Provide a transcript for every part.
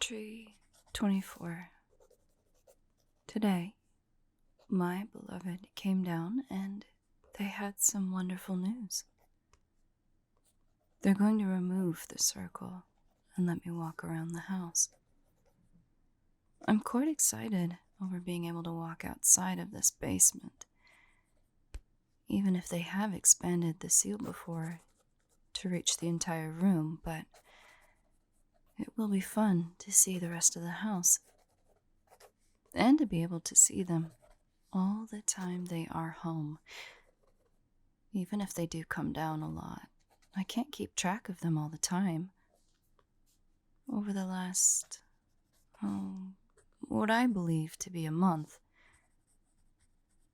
Entry 24. Today, my beloved came down and they had some wonderful news. They're going to remove the circle and let me walk around the house. I'm quite excited over being able to walk outside of this basement, even if they have expanded the seal before to reach the entire room, but it will be fun to see the rest of the house and to be able to see them all the time they are home. Even if they do come down a lot, I can't keep track of them all the time. Over the last, what I believe to be a month,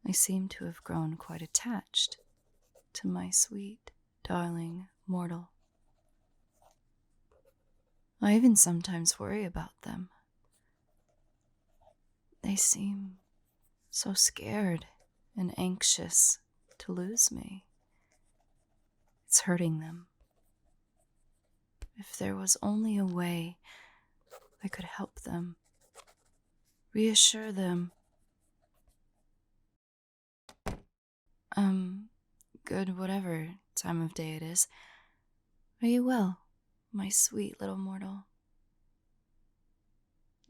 I seem to have grown quite attached to my sweet, darling mortal. I even sometimes worry about them. They seem so scared and anxious to lose me. It's hurting them. If there was only a way I could help them, reassure them. Good whatever time of day it is. Are you well, my sweet little mortal?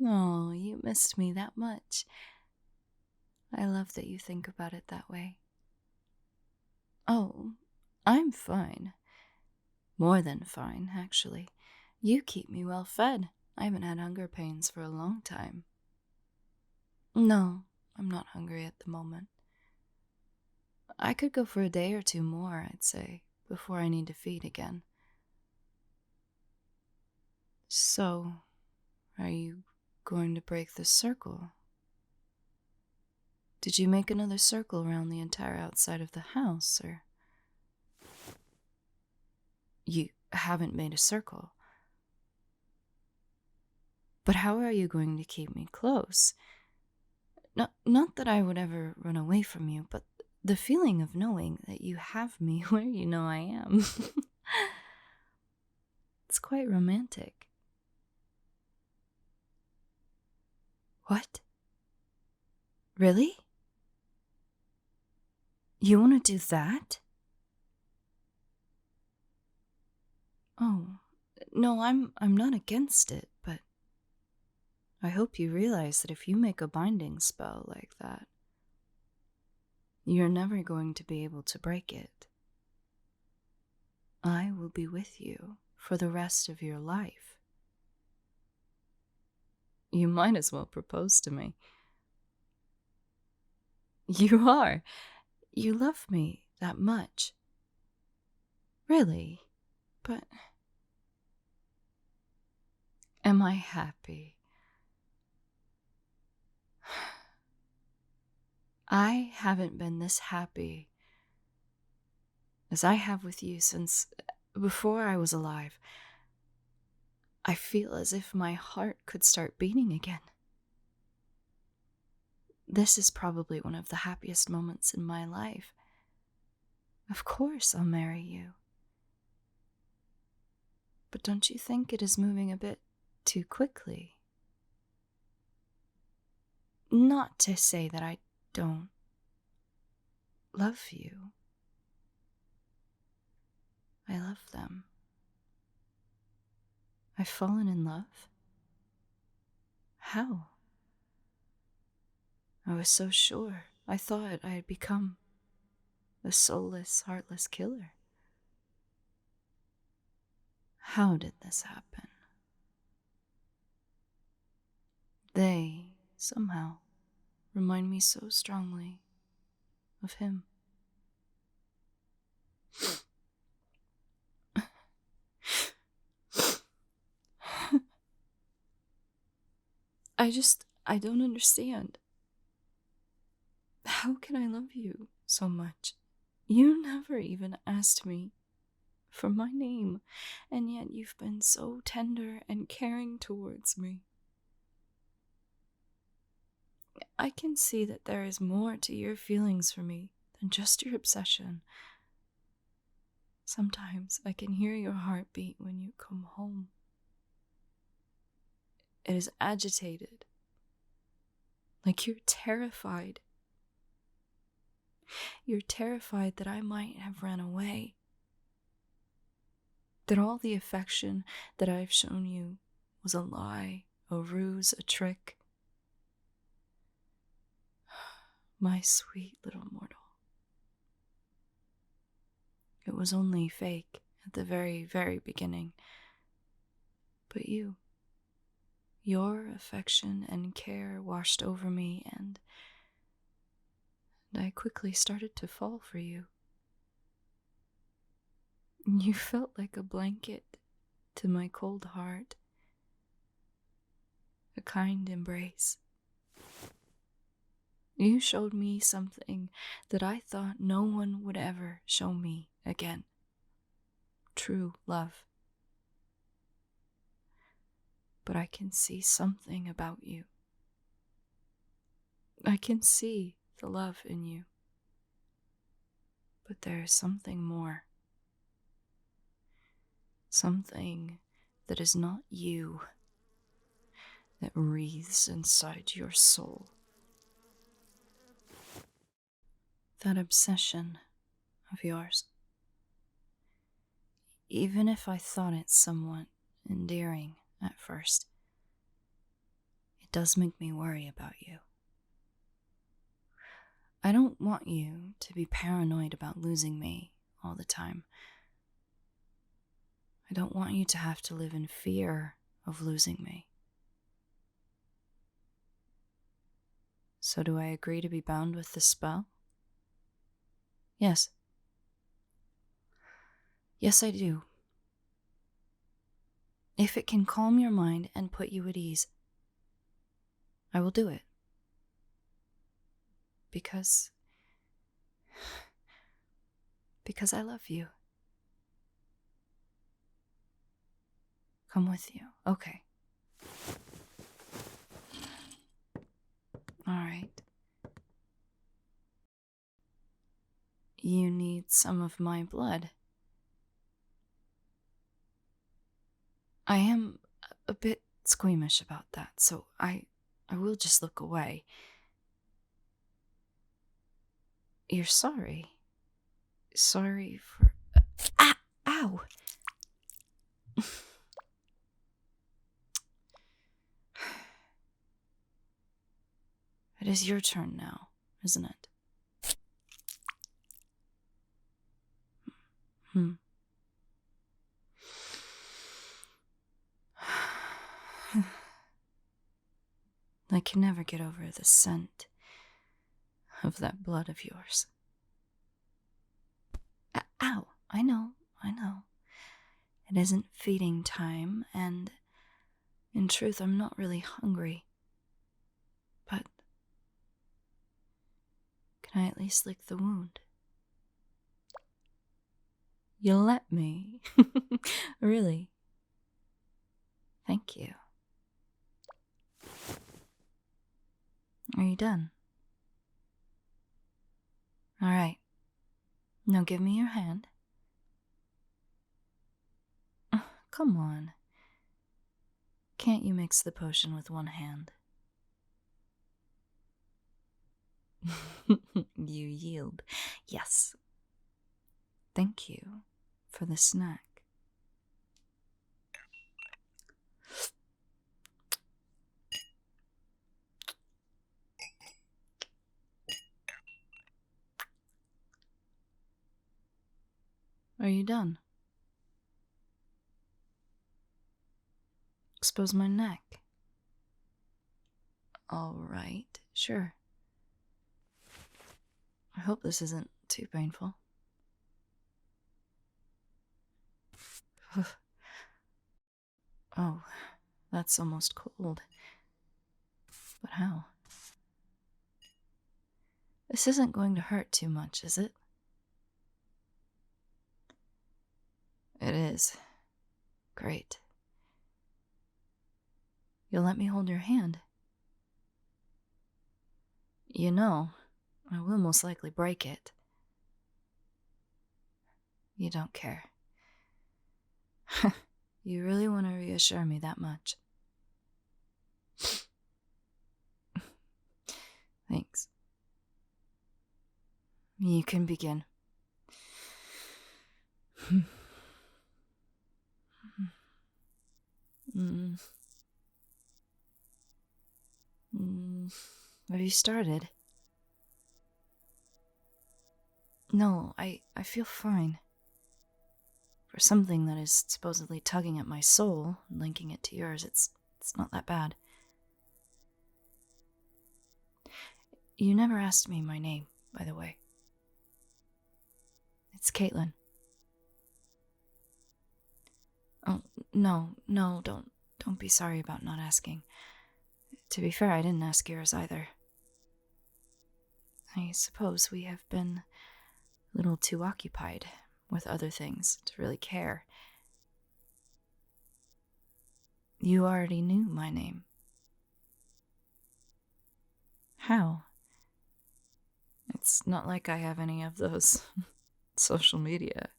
Oh, you missed me that much. I love that you think about it that way. Oh, I'm fine. More than fine, actually. You keep me well fed. I haven't had hunger pains for a long time. No, I'm not hungry at the moment. I could go for a day or two more, I'd say, before I need to feed again. So, are you going to break the circle? Did you make another circle around the entire outside of the house, or... You haven't made a circle. But how are you going to keep me close? Not that I would ever run away from you, but the feeling of knowing that you have me where you know I am. It's quite romantic. What? Really? You want to do that? Oh, no, I'm not against it, but I hope you realize that if you make a binding spell like that, you're never going to be able to break it. I will be with you for the rest of your life. You might as well propose to me. You are. You love me that much. Really? But... am I happy? I haven't been this happy as I have with you since before I was alive. I feel as if my heart could start beating again. This is probably one of the happiest moments in my life. Of course I'll marry you. But don't you think it is moving a bit too quickly? Not to say that I don't love you. I love them. I've fallen in love? How? I was so sure. I thought I had become a soulless, heartless killer. How did this happen? They, somehow, remind me so strongly of him. I don't understand. How can I love you so much? You never even asked me for my name, and yet you've been so tender and caring towards me. I can see that there is more to your feelings for me than just your obsession. Sometimes I can hear your heartbeat when you come home. It is agitated, like you're terrified. You're terrified that I might have run away, that all the affection that I've shown you was a lie, a ruse, a trick. My sweet little mortal. It was only fake at the very, very beginning. But your affection and care washed over me, and I quickly started to fall for you. You felt like a blanket to my cold heart, a kind embrace. You showed me something that I thought no one would ever show me again. True love. But I can see something about you. I can see the love in you. But there is something more. Something that is not you, that wreathes inside your soul. That obsession of yours. Even if I thought it somewhat endearing at first, it does make me worry about you. I don't want you to be paranoid about losing me all the time. I don't want you to have to live in fear of losing me. So do I agree to be bound with this spell? Yes. Yes, I do. If it can calm your mind and put you at ease, I will do it. Because I love you. Come with you. Okay. All right. You need some of my blood. I am a bit squeamish about that, so I will just look away. You're sorry. Sorry for... Ow! It is your turn now, isn't it? I can never get over the scent of that blood of yours. Ow! I know. It isn't feeding time, and in truth, I'm not really hungry. But can I at least lick the wound? You'll let me? Really? Thank you. Are you done? All right. Now give me your hand. Come on. Can't you mix the potion with one hand? You yield. Yes. Thank you for the snack. Are you done? Expose my neck. All right, sure. I hope this isn't too painful. Oh, that's almost cold. But how? This isn't going to hurt too much, is it? It is. Great. You'll let me hold your hand? You know, I will most likely break it. You don't care. You really want to reassure me that much? Thanks. You can begin. Mm. Have you started? No, I feel fine. For something that is supposedly tugging at my soul, linking it to yours, it's not that bad. You never asked me my name, by the way. It's Caitlin. Oh, no, don't be sorry about not asking. To be fair, I didn't ask yours either. I suppose we have been a little too occupied with other things to really care. You already knew my name. How? It's not like I have any of those social media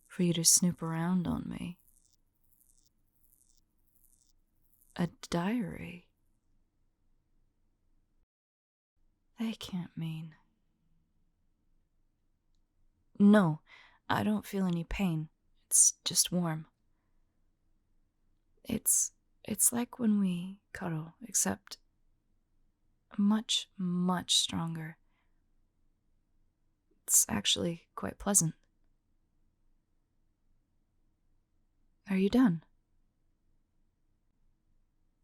for you to snoop around on me. A diary? They can't mean. No, I don't feel any pain. It's just warm. It's like when we cuddle, except much, much stronger. It's actually quite pleasant. Are you done?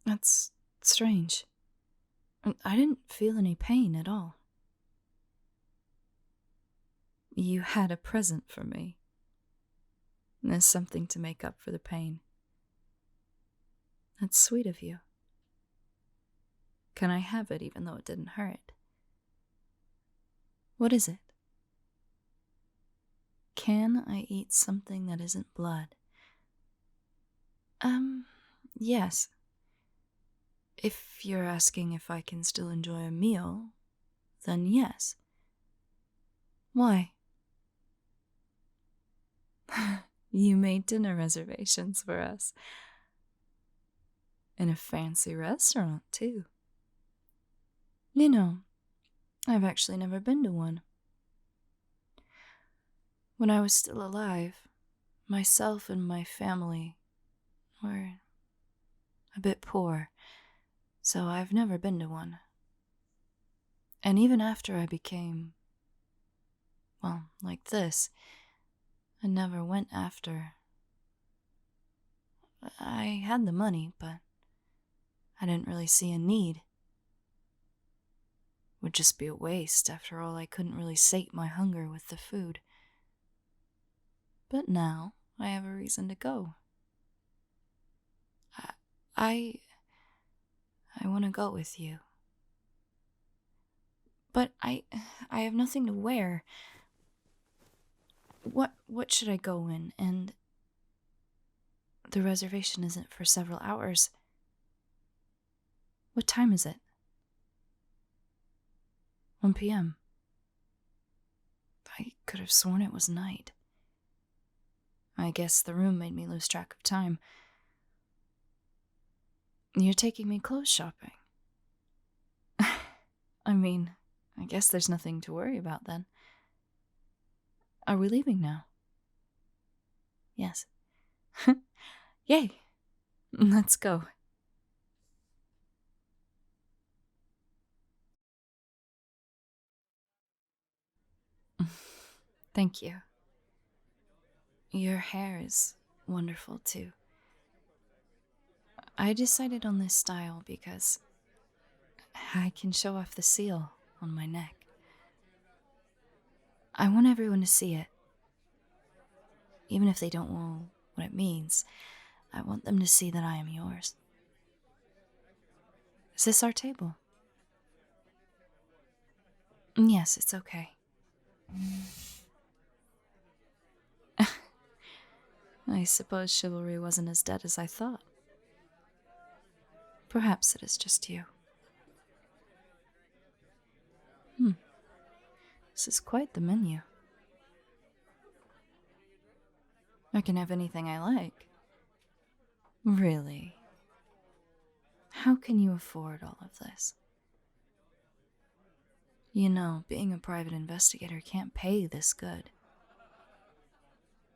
That's strange. I didn't feel any pain at all. You had a present for me. There's something to make up for the pain. That's sweet of you. Can I have it even though it didn't hurt? What is it? Can I eat something that isn't blood? Yes. If you're asking if I can still enjoy a meal, then yes. Why? You made dinner reservations for us. In a fancy restaurant, too. You know, I've actually never been to one. When I was still alive, myself and my family were a bit poor, so I've never been to one. And even after I became, well, like this, I never went after. I had the money, but I didn't really see a need. Would just be a waste. After all, I couldn't really sate my hunger with the food. But now I have a reason to go. I want to go with you. But I have nothing to wear. What should I go in? And the reservation isn't for several hours. What time is it? 1 p.m. I could have sworn it was night. I guess the room made me lose track of time. You're taking me clothes shopping. I mean, I guess there's nothing to worry about then. Are we leaving now? Yes. Yay! Let's go. Thank you. Your hair is wonderful too. I decided on this style because I can show off the seal on my neck. I want everyone to see it. Even if they don't know what it means, I want them to see that I am yours. Is this our table? Yes, it's okay. I suppose chivalry wasn't as dead as I thought. Perhaps it is just you. This is quite the menu. I can have anything I like. Really? How can you afford all of this? You know, being a private investigator can't pay this good.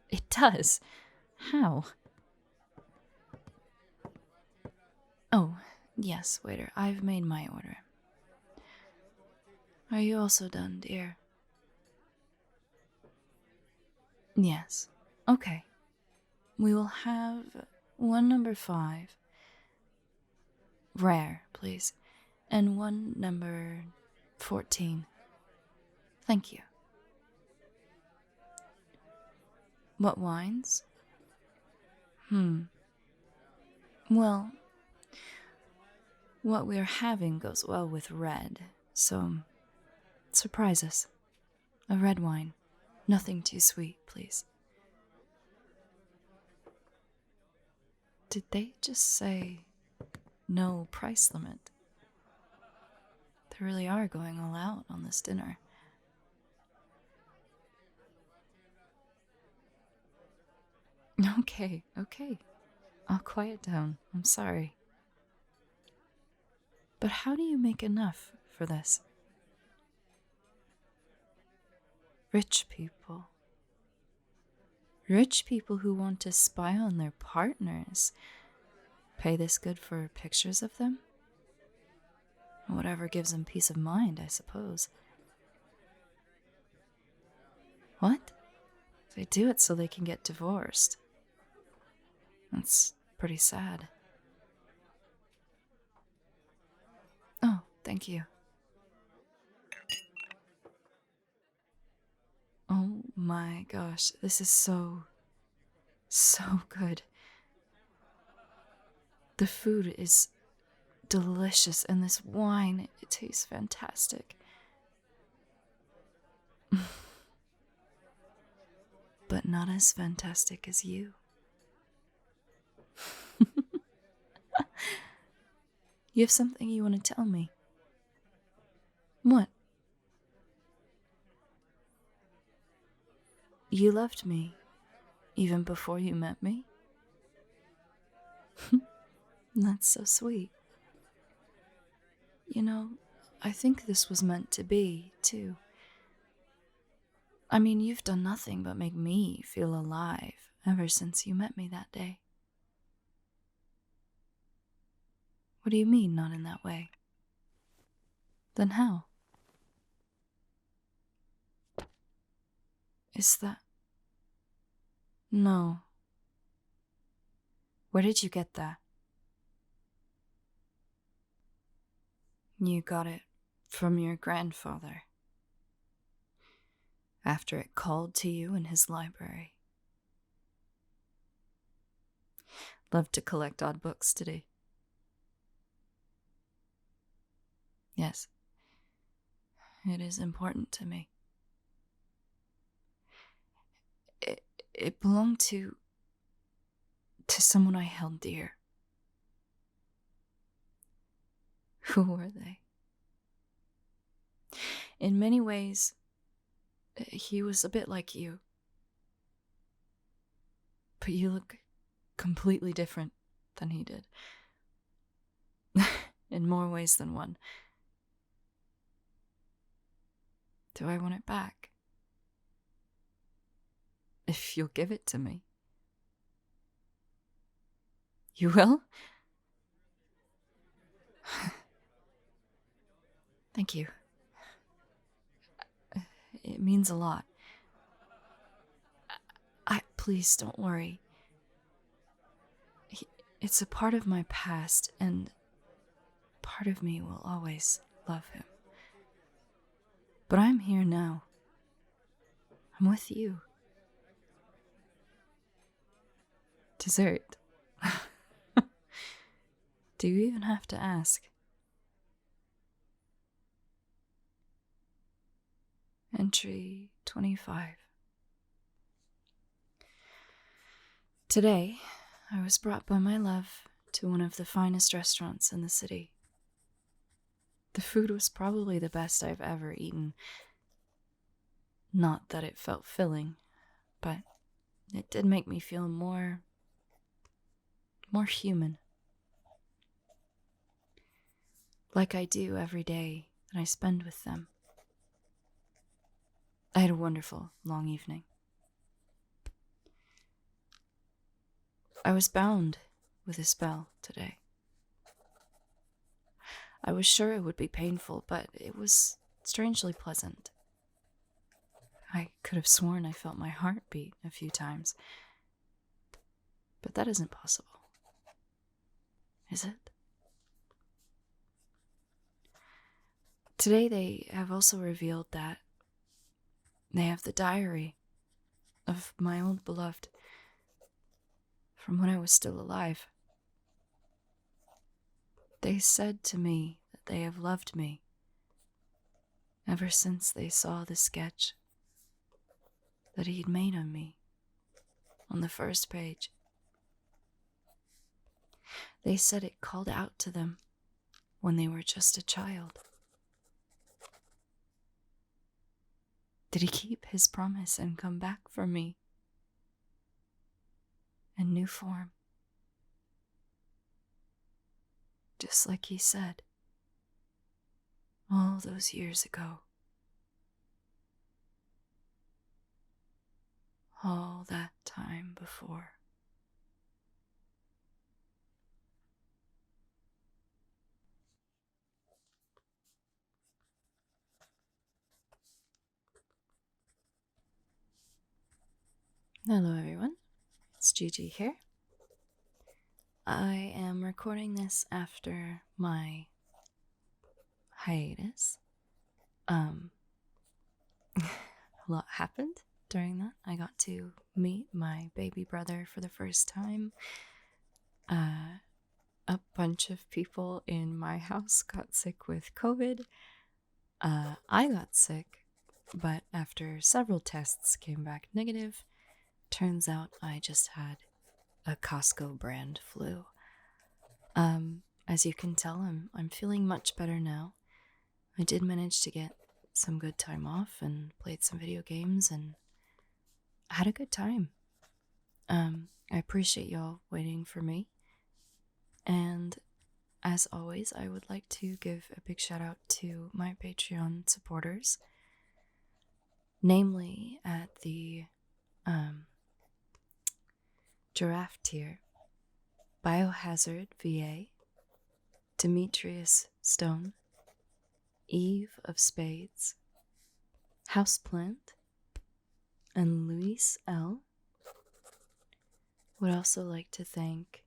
It does. How? Oh, yes, waiter, I've made my order. Are you also done, dear? Yes. Okay. We will have one number 5. Rare, please. And one number 14. Thank you. What wines? Well, what we're having goes well with red, so surprise us. A red wine. Nothing too sweet, please. Did they just say no price limit? They really are going all out on this dinner. Okay. I'll quiet down. I'm sorry. But how do you make enough for this? Rich people. Rich people who want to spy on their partners pay this good for pictures of them? Whatever gives them peace of mind, I suppose. What? They do it so they can get divorced. That's pretty sad. Oh, thank you. Oh my gosh, this is so good. The food is delicious, and this wine, it tastes fantastic. But not as fantastic as you. You have something you want to tell me? What? You loved me, even before you met me? That's so sweet. You know, I think this was meant to be, too. I mean, you've done nothing but make me feel alive ever since you met me that day. What do you mean, not in that way? Then how? Is that... No. Where did you get that? You got it from your grandfather. After it called to you in his library. Loved to collect odd books, did he? Yes. It is important to me. It belonged to someone I held dear. Who were they? In many ways, he was a bit like you. But you look completely different than he did. In more ways than one. Do I want it back? If you'll give it to me. You will? Thank you. It means a lot. Please don't worry. It's a part of my past, and part of me will always love him. But I'm here now. I'm with you. Dessert. Do you even have to ask? Entry 25. Today, I was brought by my love to one of the finest restaurants in the city. The food was probably the best I've ever eaten. Not that it felt filling, but it did make me feel more human. like I do every day that I spend with them. I had a wonderful, long evening. I was bound with a spell today. I was sure it would be painful, but it was strangely pleasant. I could have sworn I felt my heart beat a few times. But that isn't possible. Is it? Today they have also revealed that they have the diary of my old beloved from when I was still alive. They said to me that they have loved me ever since they saw the sketch that he'd made of me on the first page. They said it called out to them when they were just a child. Did he keep his promise and come back for me in new form? Just like he said all those years ago. All that time before. Hello everyone, it's Gigi here. I am recording this after my hiatus. A lot happened during that. I got to meet my baby brother for the first time. A bunch of people in my house got sick with COVID. I got sick, but after several tests came back negative. Turns out I just had a Costco brand flu. As you can tell, I'm feeling much better now. I did manage to get some good time off and played some video games and had a good time. I appreciate y'all waiting for me. And as always, I would like to give a big shout out to my Patreon supporters. Namely at the Giraffe tier, Biohazard VA, Demetrius Stone, Eve of Spades, Houseplant, and Luis L. Would also like to thank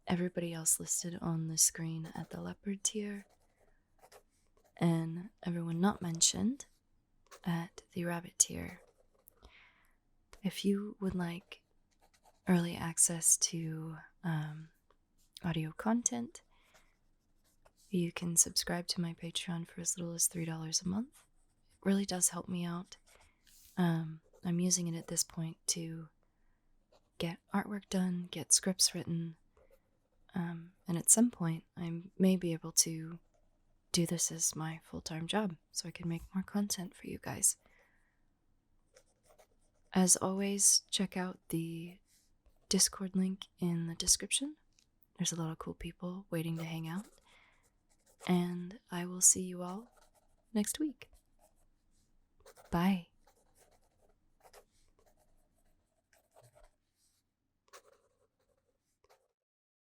everybody else listed on the screen at the Leopard tier, and everyone not mentioned at the Rabbit tier. If you would like early access to audio content, you can subscribe to my Patreon for as little as $3 a month. It really does help me out. I'm using it at this point to get artwork done, get scripts written, and at some point I may be able to do this as my full-time job so I can make more content for you guys. As always, check out the Discord link in the description. There's a lot of cool people waiting to hang out. And I will see you all next week. Bye.